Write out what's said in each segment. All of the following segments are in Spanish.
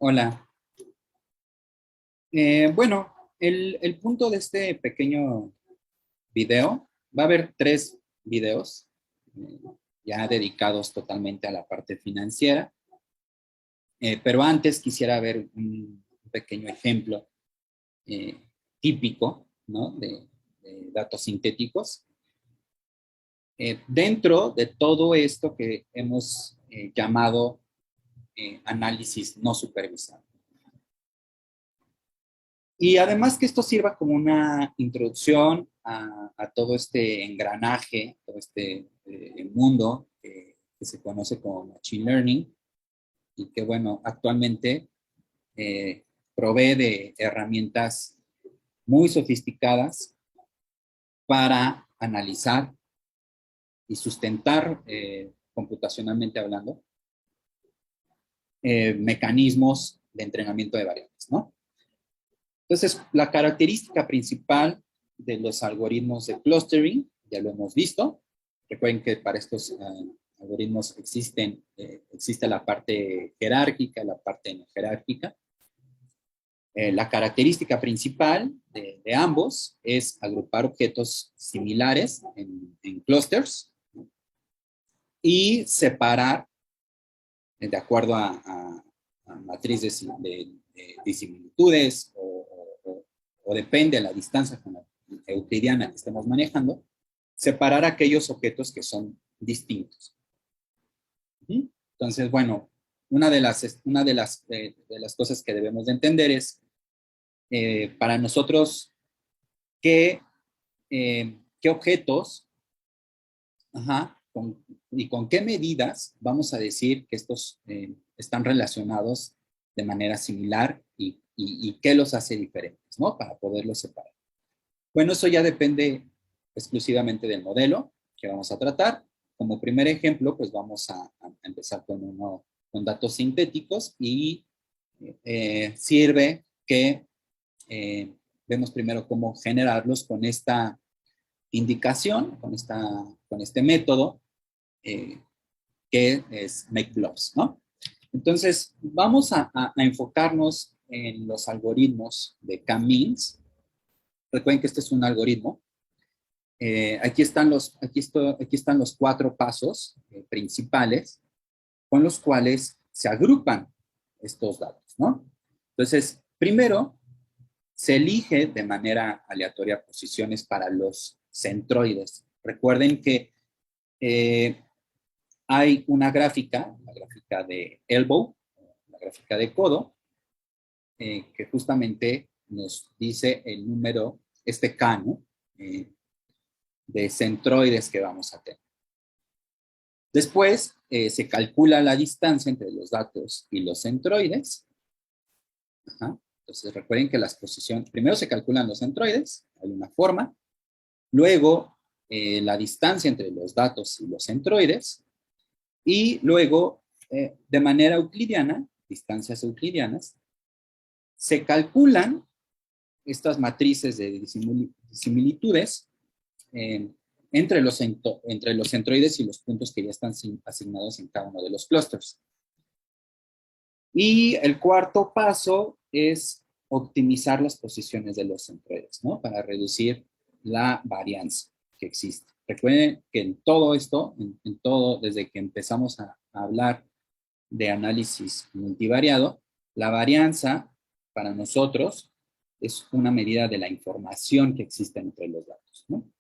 Hola. Bueno, el punto de este pequeño video, va a haber 3 videos eh, ya dedicados totalmente a la parte financiera, pero antes quisiera ver un pequeño ejemplo eh, típico, ¿no? de datos sintéticos. Dentro de todo esto que hemos llamado análisis no supervisado. Y además que esto sirva como una introducción a todo este engranaje, todo este mundo que se conoce como Machine Learning y que, bueno, actualmente provee de herramientas muy sofisticadas para analizar y sustentar, computacionalmente hablando, mecanismos de entrenamiento de variables, ¿no? Entonces, la característica principal de los algoritmos de clustering, ya lo hemos visto. Recuerden que para estos algoritmos existe la parte jerárquica y la parte no jerárquica. La característica principal de ambos es agrupar objetos similares en clusters, ¿no? Y separar de acuerdo a matrices de similitudes o depende de la distancia con la euclidiana que estemos manejando, separar aquellos objetos que son distintos. Entonces, bueno, una de las cosas que debemos de entender es, para nosotros, qué, qué objetos, y con qué medidas vamos a decir que estos están relacionados de manera similar y qué los hace diferentes, ¿no? Para poderlos separar. Bueno, eso ya depende exclusivamente del modelo que vamos a tratar. Como primer ejemplo, pues vamos a empezar con datos sintéticos y sirve que vemos primero cómo generarlos con esta indicación, con este método eh, que es MakeBlobs, ¿no? Entonces, vamos a enfocarnos en los algoritmos de K-means. Recuerden que este es un algoritmo. Aquí están los 4 pasos principales con los cuales se agrupan estos datos, ¿no? Entonces, primero, se elige de manera aleatoria posiciones para los centroides. Recuerden que hay una gráfica, la gráfica de elbow, la gráfica de codo, que justamente nos dice el número, este K, ¿no? De centroides que vamos a tener. Después se calcula la distancia entre los datos y los centroides. Entonces recuerden que las posiciones, primero se calculan los centroides, hay una forma, luego la distancia entre los datos y los centroides, y luego de manera euclidiana, distancias euclidianas, se calculan estas matrices de similitudes entre los centroides y los puntos que ya están asignados en cada uno de los clústeres. Y el cuarto paso es optimizar las posiciones de los centroides, ¿no? Para reducir la varianza que existe. Recuerden que en todo esto, en todo, desde que empezamos a hablar de análisis multivariado, la varianza para nosotros es una medida de la información que existe entre los datos, ¿no?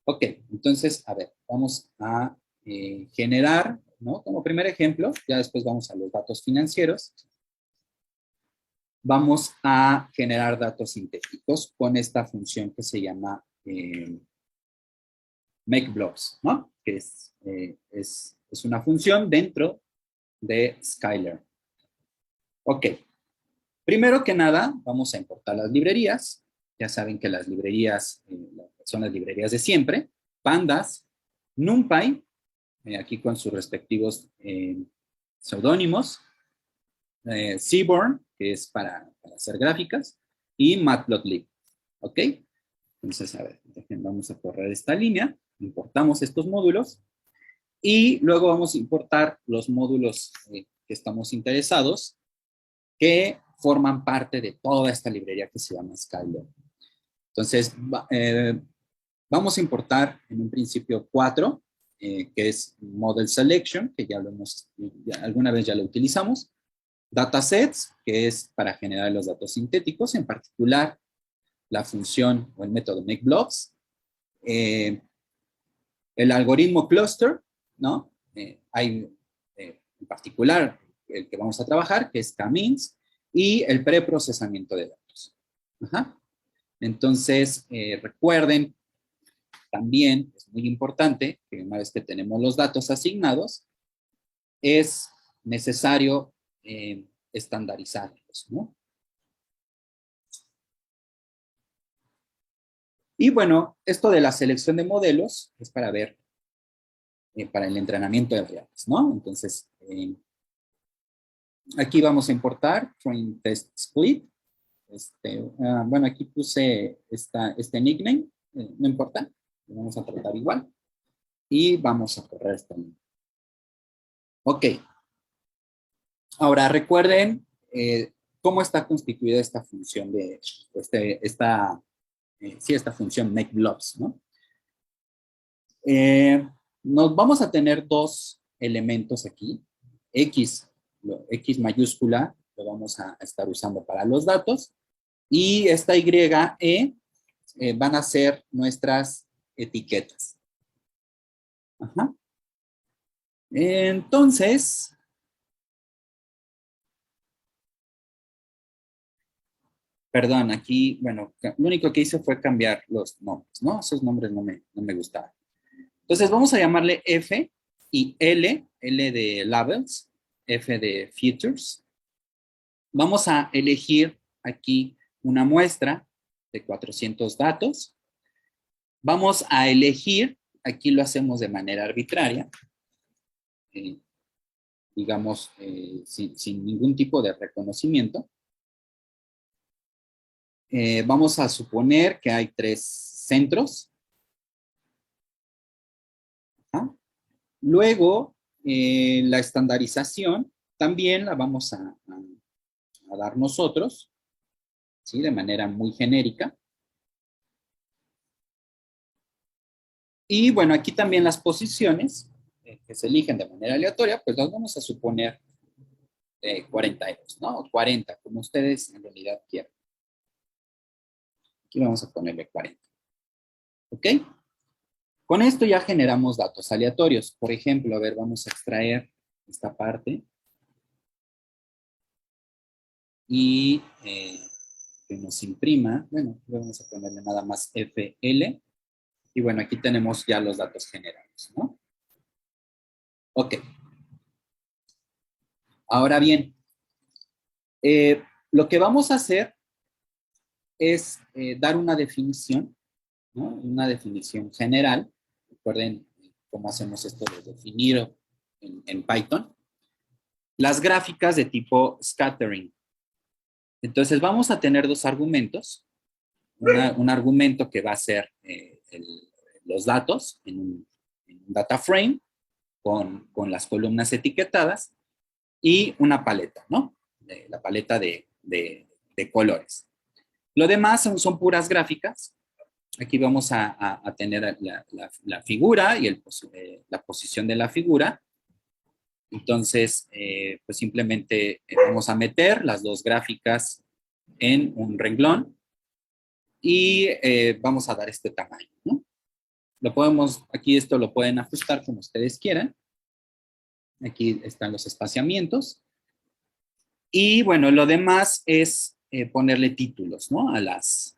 Ok, entonces, a ver, vamos a generar, ¿no? Como primer ejemplo, ya después vamos a los datos financieros. Vamos a generar datos sintéticos con esta función que se llama MakeBlobs, ¿no? Que es una función dentro de Skylearn. Ok, primero que nada, vamos a importar las librerías. Ya saben que las librerías son las librerías de siempre. Pandas, NumPy, aquí con sus respectivos seudónimos. Seaborn, que es para hacer gráficas, y Matplotlib. ¿Ok? Entonces, a ver, vamos a correr esta línea, importamos estos módulos, y luego vamos a importar los módulos que estamos interesados, que forman parte de toda esta librería que se llama Skyler. Entonces, vamos a importar en un principio 4, que es Model Selection, que alguna vez ya lo utilizamos. Datasets, que es para generar los datos sintéticos, en particular la función o el método MakeBlobs. El algoritmo cluster, ¿no? Hay en particular el que vamos a trabajar, que es K-means, y el preprocesamiento de datos. Ajá. Entonces, recuerden también, es muy importante que una vez que tenemos los datos asignados, es necesario estandarizarlos, ¿no? Y bueno, esto de la selección de modelos es para ver, para el entrenamiento de reales, ¿no? Entonces, aquí vamos a importar train test split. Bueno, aquí puse este nickname, no importa, lo vamos a tratar igual. Y vamos a correr esta línea. Ok. Ahora recuerden cómo está constituida esta función de esta función MakeBlobs, ¿no? Nos vamos a tener dos elementos aquí. X mayúscula lo vamos a estar usando para los datos. Y esta Y van a ser nuestras etiquetas. Ajá. Entonces, perdón, aquí, bueno, lo único que hice fue cambiar los nombres, ¿no? Esos nombres no me gustaban. Entonces, vamos a llamarle F y L de labels, F de features. Vamos a elegir aquí una muestra de 400 datos. Vamos a elegir, aquí lo hacemos de manera arbitraria, digamos, sin ningún tipo de reconocimiento. Vamos a suponer que hay 3 centros. ¿Ah? Luego, la estandarización también la vamos a dar nosotros, ¿sí? De manera muy genérica. Y bueno, aquí también las posiciones que se eligen de manera aleatoria, pues las vamos a suponer 42, ¿no? O 40, como ustedes en realidad quieran. Aquí vamos a ponerle 40. ¿Ok? Con esto ya generamos datos aleatorios. Por ejemplo, a ver, vamos a extraer esta parte y que nos imprima. Bueno, vamos a ponerle nada más FL. Y bueno, aquí tenemos ya los datos generados, ¿no? Ok. Ahora bien, lo que vamos a hacer es dar una definición, ¿no? Una definición general. Recuerden cómo hacemos esto de definir en Python. Las gráficas de tipo scattering. Entonces vamos a tener dos argumentos. Un argumento que va a ser los datos en un data frame con las columnas etiquetadas y una paleta, ¿no? La paleta de colores. Lo demás son puras gráficas. Aquí vamos a tener la figura y la posición de la figura. Entonces, pues simplemente vamos a meter las dos gráficas en un renglón y vamos a dar este tamaño, ¿no? Aquí esto lo pueden ajustar como ustedes quieran. Aquí están los espaciamientos. Y bueno, lo demás es ponerle títulos, ¿no? A las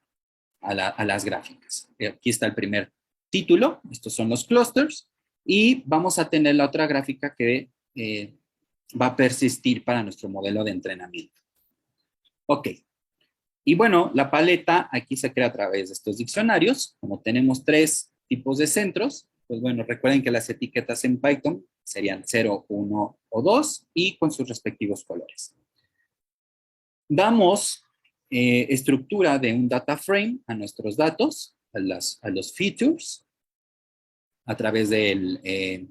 gráficas. Aquí está el primer título, estos son los clusters, y vamos a tener la otra gráfica que va a persistir para nuestro modelo de entrenamiento. Ok. Y bueno, la paleta aquí se crea a través de estos diccionarios. Como tenemos 3 tipos de centros, pues bueno, recuerden que las etiquetas en Python serían 0, 1 o 2 y con sus respectivos colores. Damos estructura de un data frame a nuestros datos, a los features, a través de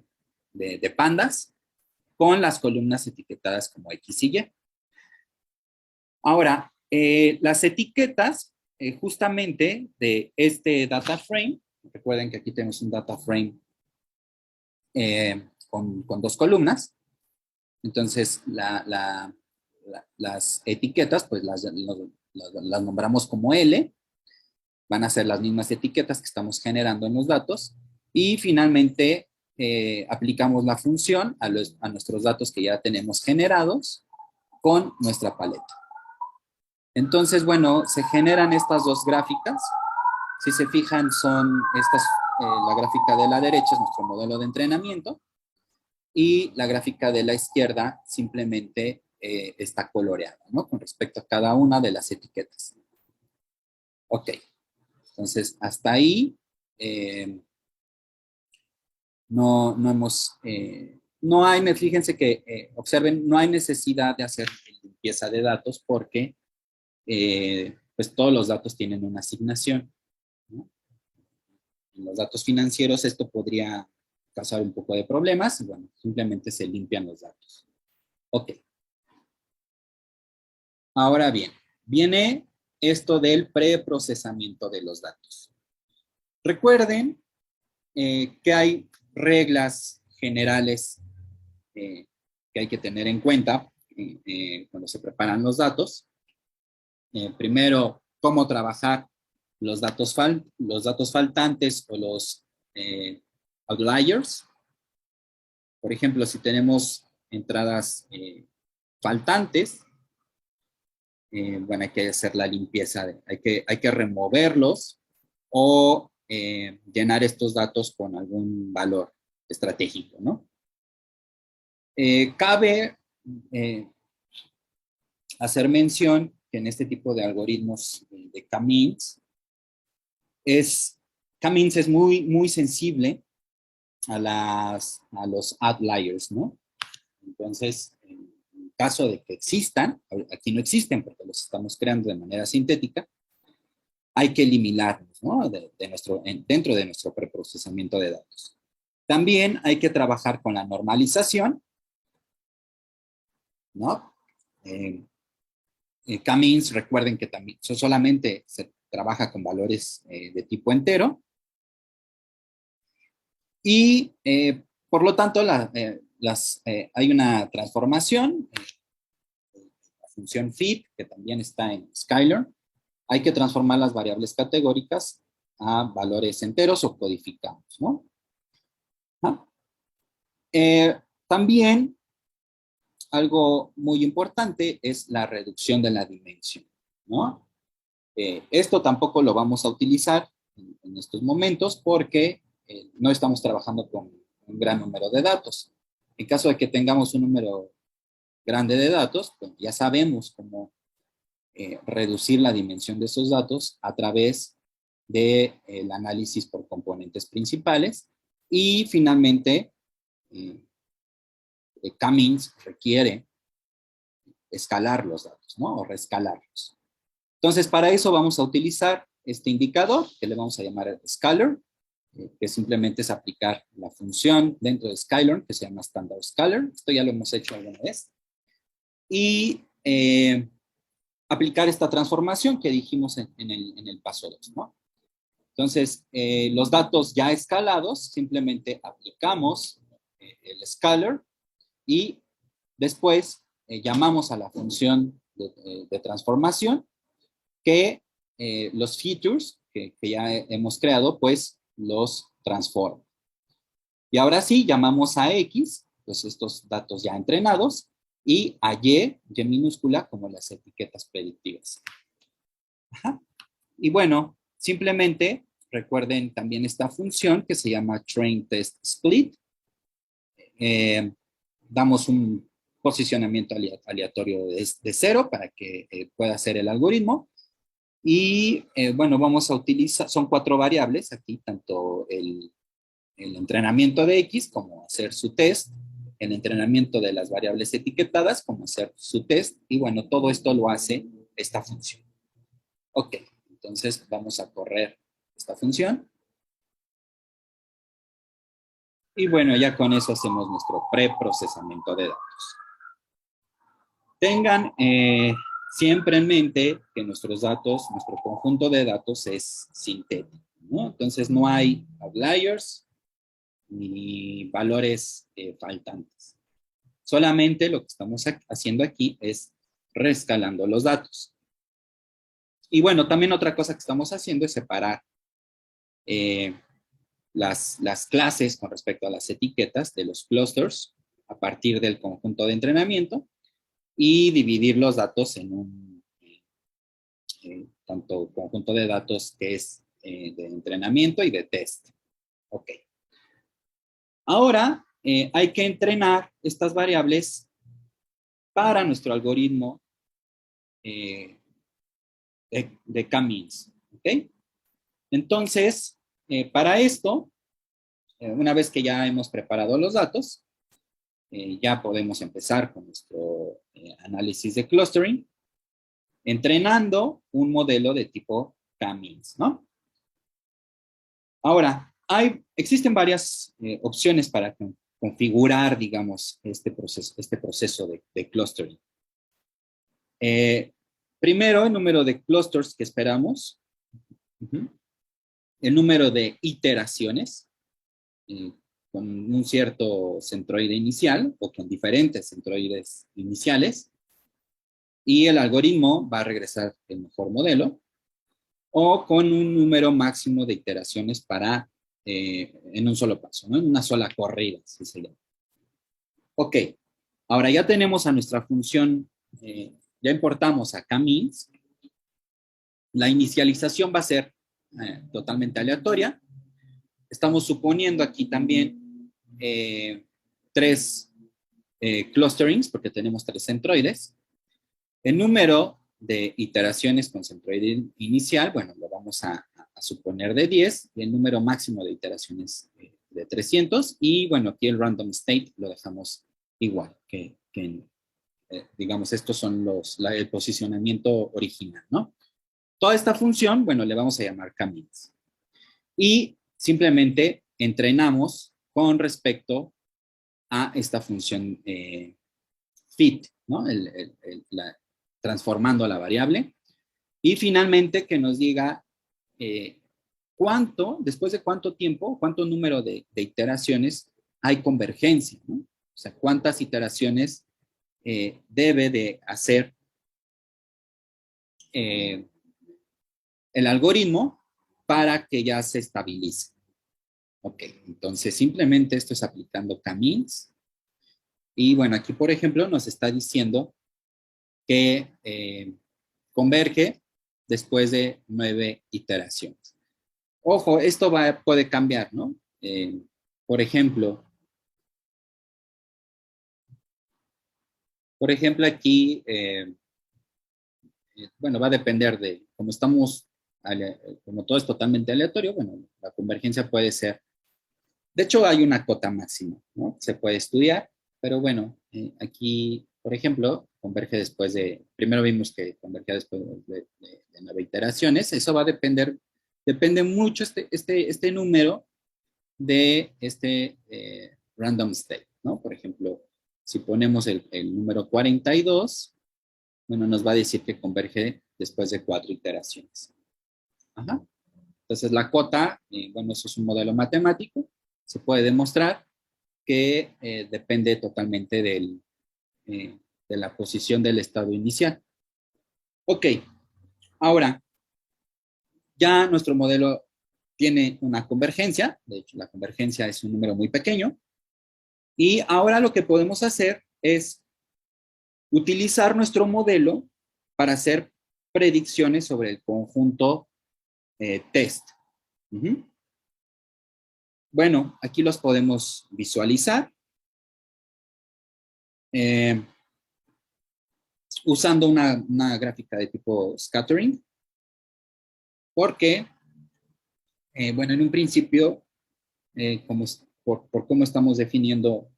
pandas, con las columnas etiquetadas como X y Y. Ahora, las etiquetas justamente de este data frame, recuerden que aquí tenemos un data frame con dos columnas, entonces las etiquetas pues las nombramos como L, van a ser las mismas etiquetas que estamos generando en los datos, y finalmente aplicamos la función a nuestros datos que ya tenemos generados con nuestra paleta. Entonces, bueno, se generan estas dos gráficas. Si se fijan, son estas, la gráfica de la derecha es nuestro modelo de entrenamiento y la gráfica de la izquierda simplemente está coloreada, ¿no? Con respecto a cada una de las etiquetas. Ok, entonces hasta ahí no hay, fíjense que, observen, no hay necesidad de hacer limpieza de datos porque pues todos los datos tienen una asignación, ¿no? En los datos financieros esto podría causar un poco de problemas, y bueno, simplemente se limpian los datos. Ok. Ahora bien, viene esto del preprocesamiento de los datos. Recuerden que hay reglas generales que hay que tener en cuenta cuando se preparan los datos. Primero, cómo trabajar los datos faltantes o los outliers. Por ejemplo, si tenemos entradas faltantes, bueno, hay que hacer la limpieza, hay que removerlos o llenar estos datos con algún valor estratégico, ¿no? Cabe hacer mención que en este tipo de algoritmos de K-means K-means es muy sensible a los outliers, ¿no? Entonces, en caso de que existan, aquí no existen porque los estamos creando de manera sintética, hay que eliminarlos, ¿no? Dentro de nuestro preprocesamiento de datos. También hay que trabajar con la normalización, ¿no? K-means, recuerden que también solamente se trabaja con valores de tipo entero y por lo tanto hay una transformación, la función fit, que también está en Skylearn. Hay que transformar las variables categóricas a valores enteros o codificamos, ¿no? ¿Ah? También algo muy importante es la reducción de la dimensión, ¿no? Esto tampoco lo vamos a utilizar en estos momentos porque no estamos trabajando con un gran número de datos. En caso de que tengamos un número grande de datos, pues ya sabemos cómo reducir la dimensión de esos datos a través del análisis por componentes principales y finalmente K-means requiere escalar los datos, ¿no? O reescalarlos. Entonces, para eso vamos a utilizar este indicador que le vamos a llamar scalar, que simplemente es aplicar la función dentro de Skylearn que se llama standard scalar. Esto ya lo hemos hecho alguna vez. Y aplicar esta transformación que dijimos en el paso 2, ¿no? Entonces, los datos ya escalados, simplemente aplicamos el scalar y después llamamos a la función de transformación que los features que ya hemos creado, pues los transforma. Y ahora sí, llamamos a X, pues estos datos ya entrenados, y a Y minúscula, como las etiquetas predictivas. Ajá. Y bueno, simplemente recuerden también esta función que se llama train test split. Damos un posicionamiento aleatorio de 0 para que pueda hacer el algoritmo. Y bueno, vamos a utilizar, son 4 variables aquí, tanto el entrenamiento de X como hacer su test, el entrenamiento de las variables etiquetadas como hacer su test, y bueno, todo esto lo hace esta función. Ok, entonces vamos a correr esta función. Y bueno, ya con eso hacemos nuestro preprocesamiento de datos. Tengan siempre en mente que nuestros datos, nuestro conjunto de datos es sintético, ¿no? Entonces no hay outliers ni valores faltantes. Solamente lo que estamos haciendo aquí es reescalando los datos. Y bueno, también otra cosa que estamos haciendo es separar las clases con respecto a las etiquetas de los clusters a partir del conjunto de entrenamiento y dividir los datos en un tanto conjunto de datos que es de entrenamiento y de test. Ok. Ahora hay que entrenar estas variables para nuestro algoritmo de K-means. ¿Ok? Entonces, para esto, una vez que ya hemos preparado los datos, ya podemos empezar con nuestro análisis de clustering, entrenando un modelo de tipo K-means, ¿no? Ahora, existen varias opciones para configurar, digamos, este proceso de clustering. Primero, el número de clusters que esperamos, el número de iteraciones con un cierto centroide inicial o con diferentes centroides iniciales, y el algoritmo va a regresar el mejor modelo, o con un número máximo de iteraciones en un solo paso, ¿no? En una sola corrida, así se llama. Ok, ahora ya tenemos a nuestra función, ya importamos a K-means. La inicialización va a ser totalmente aleatoria. Estamos suponiendo aquí también 3 clusterings, porque tenemos 3 centroides. El número de iteraciones con centroide inicial, bueno, lo vamos a suponer de 10, y el número máximo de iteraciones de 300, y bueno, aquí el random state lo dejamos igual, digamos, estos son el posicionamiento original, ¿no? Toda esta función, bueno, le vamos a llamar K-means. Y simplemente entrenamos con respecto a esta función fit, ¿no? Transformando la variable. Y finalmente que nos diga después de cuánto tiempo, cuánto número de iteraciones hay convergencia, ¿no? O sea, cuántas iteraciones debe de hacer el algoritmo para que ya se estabilice. Ok, entonces simplemente esto es aplicando K-means. Y bueno, aquí por ejemplo nos está diciendo que converge después de 9 iteraciones. Ojo, esto puede cambiar, ¿no? Por ejemplo, aquí, bueno, va a depender de, como todo es totalmente aleatorio, bueno, la convergencia puede ser, de hecho hay una cota máxima, ¿no? Se puede estudiar, pero bueno, aquí, por ejemplo, primero vimos que converge después de 9 iteraciones, eso va a depende mucho este número de random state, ¿no? Por ejemplo, si ponemos el número 42, bueno, nos va a decir que converge después de 4 iteraciones. Ajá. Entonces, la cota, bueno, eso es un modelo matemático, se puede demostrar que depende totalmente de la posición del estado inicial. Ok, ahora, ya nuestro modelo tiene una convergencia, de hecho, la convergencia es un número muy pequeño, y ahora lo que podemos hacer es utilizar nuestro modelo para hacer predicciones sobre el conjunto test. Bueno, aquí los podemos visualizar usando una gráfica de tipo scattering, porque, bueno, en un principio, por cómo estamos definiendo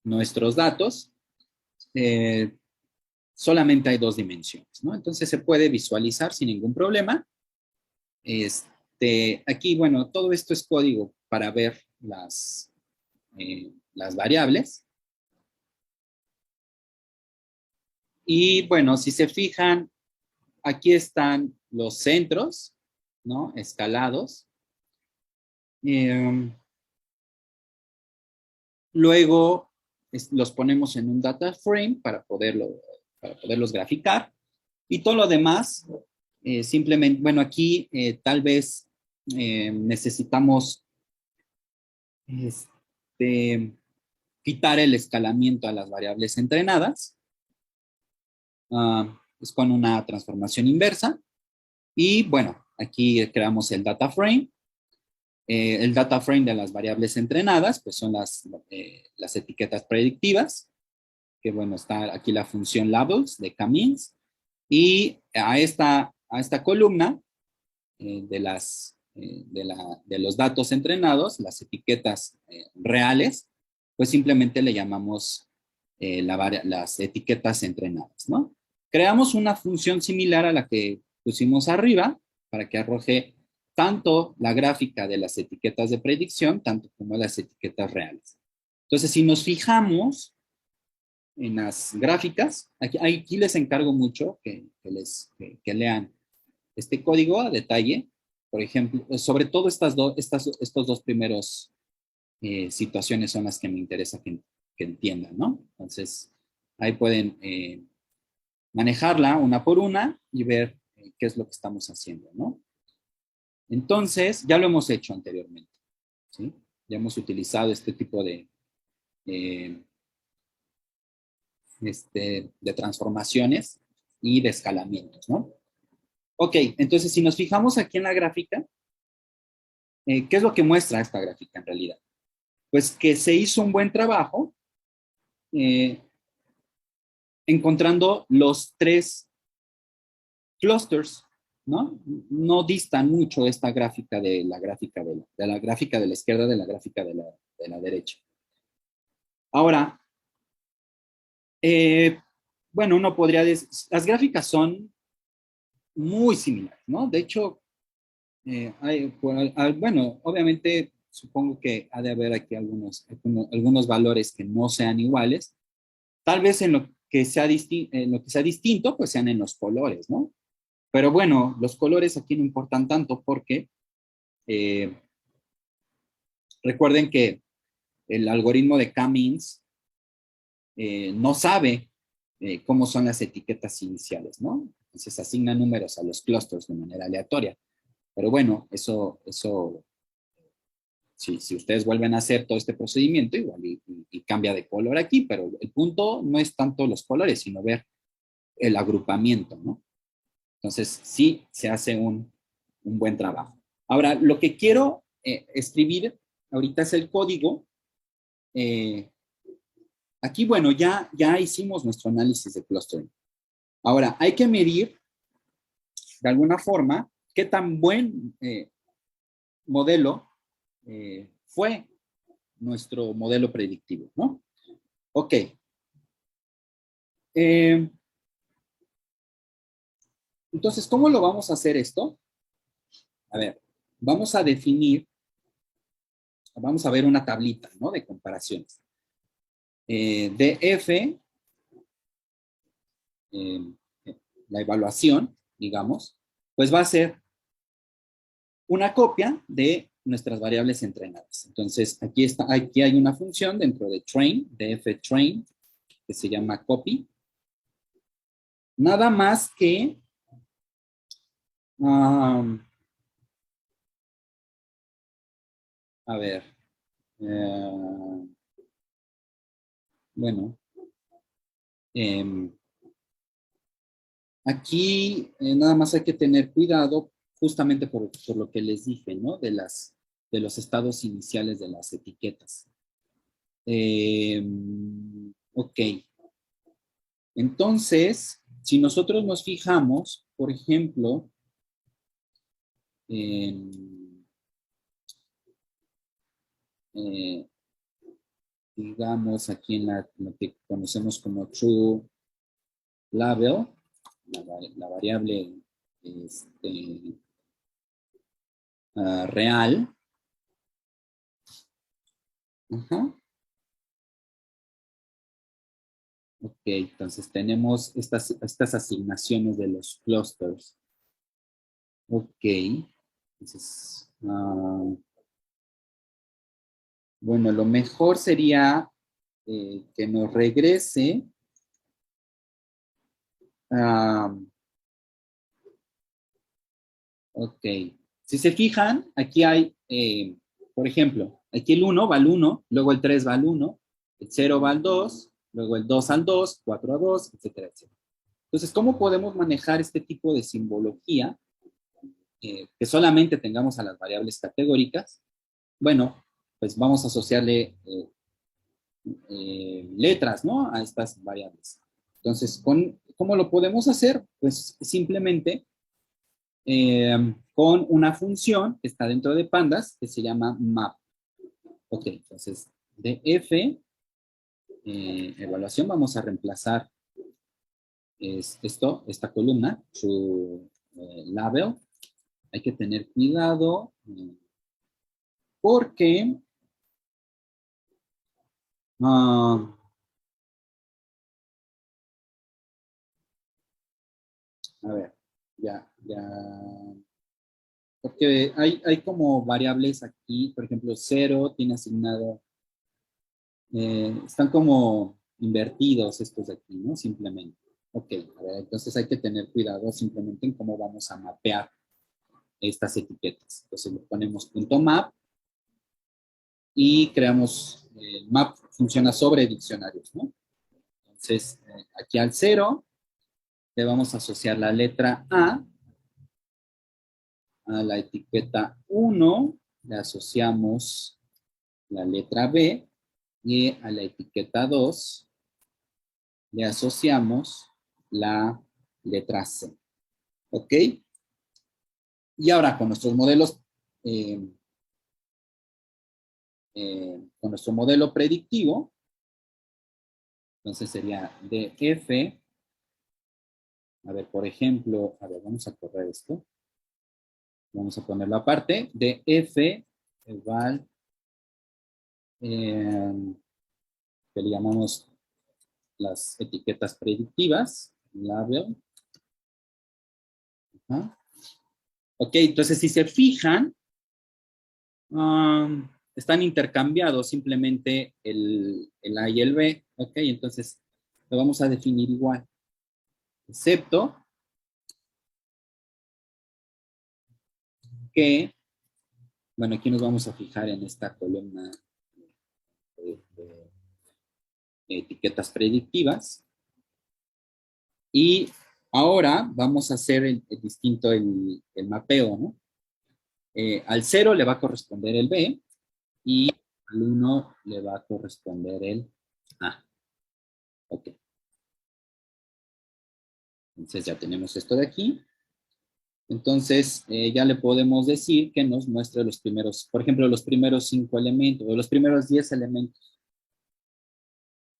nuestros datos, solamente hay 2 dimensiones, ¿no? Entonces se puede visualizar sin ningún problema. Aquí, bueno, todo esto es código para ver las variables. Y bueno, si se fijan, aquí están los centros, ¿no? Escalados. Eh, Luego los ponemos en un data frame para poderlos graficar. Y todo lo demás, simplemente, bueno, aquí tal vez necesitamos este, quitar el escalamiento a las variables entrenadas. Es con una transformación inversa. Y bueno, aquí creamos el data frame de las variables entrenadas, pues son las etiquetas predictivas, que bueno, está aquí la función labels de K-means, y a esta columna de los datos entrenados, las etiquetas reales, pues simplemente le llamamos las etiquetas entrenadas, ¿no? Creamos una función similar a la que pusimos arriba para que arroje tanto la gráfica de las etiquetas de predicción, tanto como las etiquetas reales. Entonces, si nos fijamos en las gráficas, aquí les encargo mucho que lean este código a detalle, por ejemplo, sobre todo estos dos primeros situaciones son las que me interesa que entiendan, ¿no? Entonces, ahí pueden manejarla una por una y ver qué es lo que estamos haciendo, ¿no? Entonces, ya lo hemos hecho anteriormente, ¿sí? Ya hemos utilizado este tipo eh, de transformaciones y de escalamientos, ¿no? Ok, entonces si nos fijamos aquí en la gráfica, ¿qué es lo que muestra esta gráfica en realidad? Pues que se hizo un buen trabajo eh, encontrando los tres clusters, ¿no? No distan mucho esta gráfica de la gráfica de la gráfica de la izquierda de la gráfica de la derecha. Ahora, bueno, uno podría decir, las gráficas son muy similares, ¿no? De hecho, bueno, obviamente supongo que ha de haber aquí algunos valores que no sean iguales. Tal vez en lo que sea distinto, pues sean en los colores, ¿no? Pero bueno, los colores aquí no importan tanto porque eh, recuerden que el algoritmo de K-means no sabe cómo son las etiquetas iniciales, ¿no? Entonces asigna números a los clusters de manera aleatoria. Pero bueno, eso si ustedes vuelven a hacer todo este procedimiento, igual y cambia de color aquí, pero el punto no es tanto los colores, sino ver el agrupamiento, ¿no? Entonces, sí, se hace un buen trabajo. Ahora, lo que quiero escribir ahorita es el código. Eh, Aquí, bueno, ya hicimos nuestro análisis de clustering. Ahora, hay que medir de alguna forma qué tan buen modelo fue nuestro modelo predictivo, ¿no? Ok. Eh, entonces, ¿cómo lo vamos a hacer esto? A ver, vamos a definir, vamos a ver una tablita, ¿no? De comparaciones. DF, eh, la evaluación, digamos, pues va a ser una copia de nuestras variables entrenadas. Entonces, aquí hay una función dentro de train, dftrain, que se llama copy. Nada más que a ver, bueno, eh, aquí nada más hay que tener cuidado justamente por lo que les dije, ¿no? De los estados iniciales de las etiquetas. Ok, entonces, si nosotros nos fijamos, por ejemplo, en, eh, digamos aquí lo que conocemos como true label, la variable este, real. Ajá. Ok, entonces tenemos estas asignaciones de los clusters. Ok, entonces, bueno, lo mejor sería que nos regrese. ah, ok, si se fijan, aquí hay, por ejemplo, aquí el 1 va al 1, luego el 3 va al 1, el 0 va al 2, luego el 2 al 2, 4 a 2, etcétera, etcétera. Entonces, ¿cómo podemos manejar este tipo de simbología que solamente tengamos a las variables categóricas? Bueno, pues vamos a asociarle letras, ¿no? A estas variables. Entonces, ¿cómo lo podemos hacer? Pues simplemente con una función que está dentro de pandas que se llama map. Ok, entonces de f, evaluación, vamos a reemplazar esta columna, su label. Hay que tener cuidado porque uh, a ver, ya, porque hay como variables aquí, por ejemplo, 0 tiene asignado, están como invertidos estos de aquí, ¿no? Simplemente. Ok, a ver, entonces hay que tener cuidado simplemente en cómo vamos a mapear estas etiquetas. Entonces le ponemos punto .map y creamos, el map funciona sobre diccionarios, ¿no? Entonces, aquí al 0 le vamos a asociar la letra a la etiqueta 1 le asociamos la letra B y a la etiqueta 2 le asociamos la letra C. ¿Ok? Y ahora con nuestros modelos, eh, con nuestro modelo predictivo, entonces sería df, a ver, por ejemplo, a ver, vamos a correr esto, vamos a ponerlo aparte, df eval, que le llamamos las etiquetas predictivas, label. ¿Ah? Ok, entonces si se fijan, están intercambiados simplemente el A y el B. Ok, entonces lo vamos a definir igual, excepto que, bueno, aquí nos vamos a fijar en esta columna de etiquetas predictivas. Y ahora vamos a hacer distinto el mapeo, ¿no? Al 0 le va a corresponder el B y al 1 le va a corresponder el A. Ok. Entonces ya tenemos esto de aquí. Entonces ya le podemos decir que nos muestre los primeros, por ejemplo, los primeros 5 elementos o los primeros 10 elementos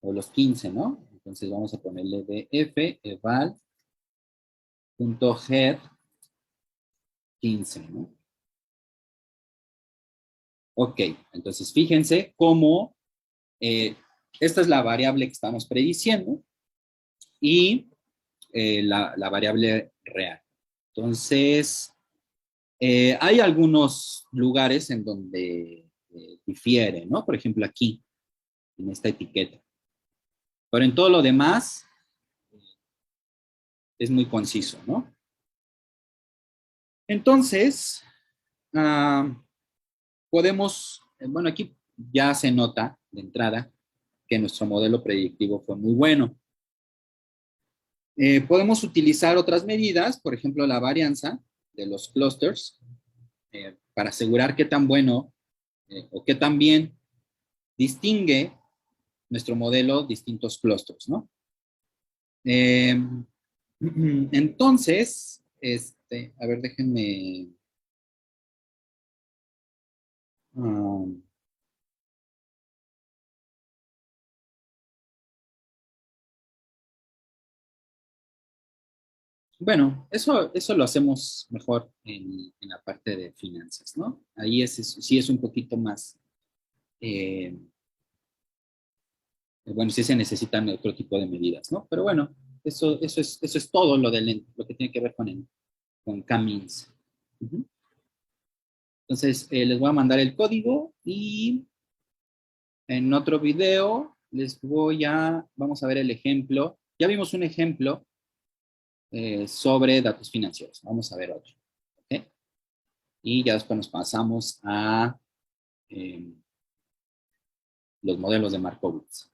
o los 15, ¿no? Entonces vamos a ponerle df eval.head 15, ¿no? Ok, entonces fíjense cómo esta es la variable que estamos prediciendo y la variable real. Entonces, hay algunos lugares en donde difiere, ¿no? Por ejemplo, aquí, en esta etiqueta. Pero en todo lo demás es muy conciso, ¿no? Entonces, uh, podemos, bueno, aquí ya se nota de entrada que nuestro modelo predictivo fue muy bueno. Podemos utilizar otras medidas, por ejemplo, la varianza de los clusters, para asegurar qué tan bueno o qué tan bien distingue nuestro modelo distintos clusters, ¿no? Eh, entonces, a ver, déjenme. Um, bueno, eso lo hacemos mejor en la parte de finanzas, ¿no? Ahí sí es un poquito más, eh, Bueno, sí se necesitan otro tipo de medidas, ¿no? Pero bueno, eso es todo lo que tiene que ver con K-means. Uh-huh. Entonces, les voy a mandar el código y en otro video vamos a ver el ejemplo. Ya vimos un ejemplo sobre datos financieros. Vamos a ver otro. ¿Ok? Y ya después nos pasamos a los modelos de Markowitz.